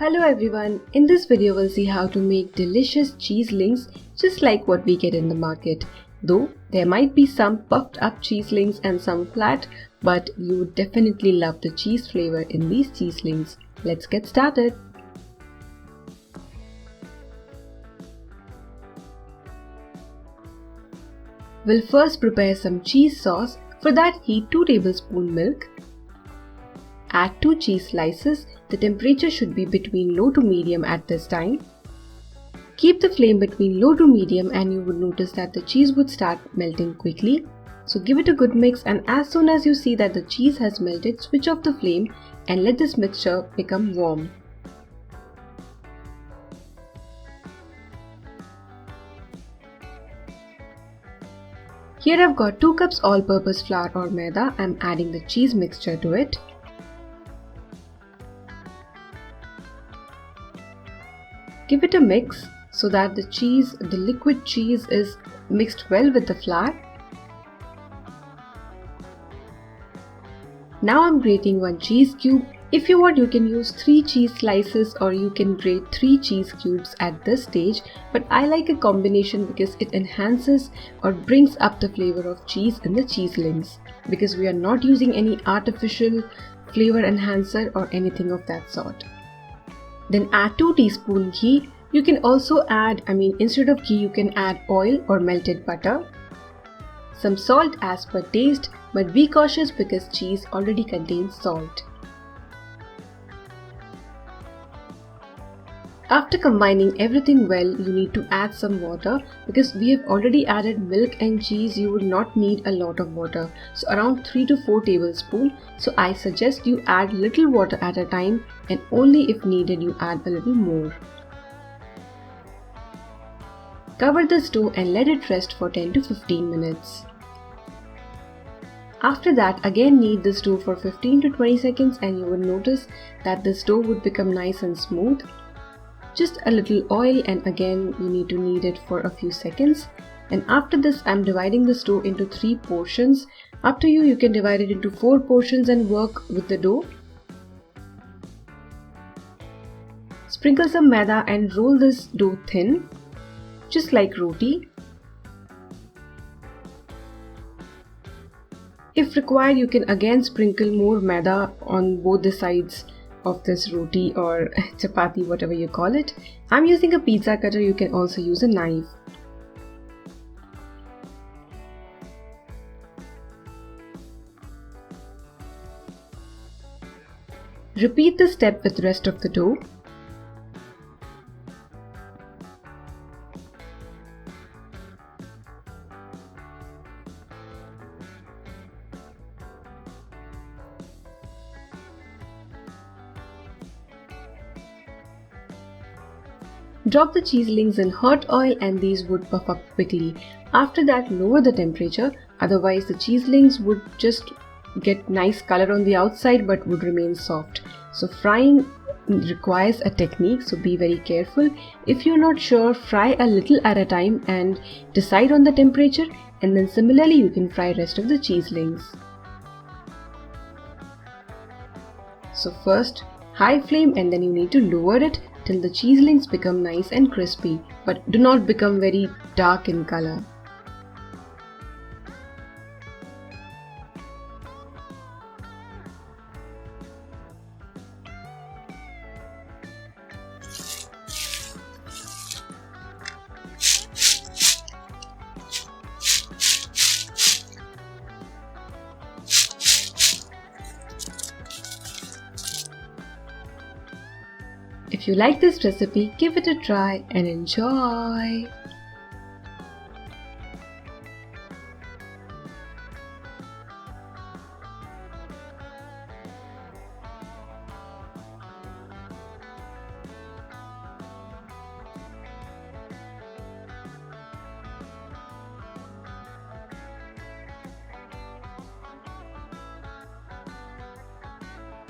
Hello everyone, in this video we'll see how to make delicious cheese links just like what we get in the market. Though there might be some puffed up cheese links and some flat, but you would definitely love the cheese flavor in these cheese links. Let's get started. We'll first prepare some cheese sauce. For that, heat 2 tablespoons milk. Add 2 cheese slices. The temperature should be between low to medium at this time. Keep the flame between low to medium and you would notice that the cheese would start melting quickly. So give it a good mix, and as soon as you see that the cheese has melted, switch off the flame and let this mixture become warm. Here I've got 2 cups all-purpose flour or maida. I'm adding the cheese mixture to it. Give it a mix so that the liquid cheese is mixed well with the flour. Now I'm grating 1 cheese cube. If you want, you can use 3 cheese slices or you can grate 3 cheese cubes at this stage, but I like a combination because it enhances or brings up the flavor of cheese in the cheese links, because we are not using any artificial flavor enhancer or anything of that sort. Then add 2 teaspoons ghee. You can also add, instead of ghee you can add oil or melted butter. Some salt as per taste, but be cautious because cheese already contains salt. After combining everything well, you need to add some water. Because we have already added milk and cheese, you would not need a lot of water. So around 3 to 4 tablespoons. So I suggest you add little water at a time, and only if needed you add a little more. Cover the dough and let it rest for 10 to 15 minutes. After that, again knead the dough for 15 to 20 seconds and you will notice that the dough would become nice and smooth. Just a little oil, and again you need to knead it for a few seconds. And after this, I'm dividing the dough into 3 portions. Up to you, you can divide it into 4 portions and work with the dough. Sprinkle some maida and roll this dough thin, just like roti. If required, you can again sprinkle more maida on both the sides of this roti or chapati, whatever you call it. I'm using a pizza cutter, you can also use a knife. Repeat the step with the rest of the dough. Drop the cheese links in hot oil and these would puff up quickly. After that, lower the temperature, otherwise the cheese links would just get nice color on the outside but would remain soft. So frying requires a technique, so be very careful. If you're not sure, fry a little at a time and decide on the temperature, and then similarly you can fry rest of the cheese links. So first high flame and then you need to lower it till the cheese links become nice and crispy, but do not become very dark in color. If you like this recipe, give it a try and enjoy!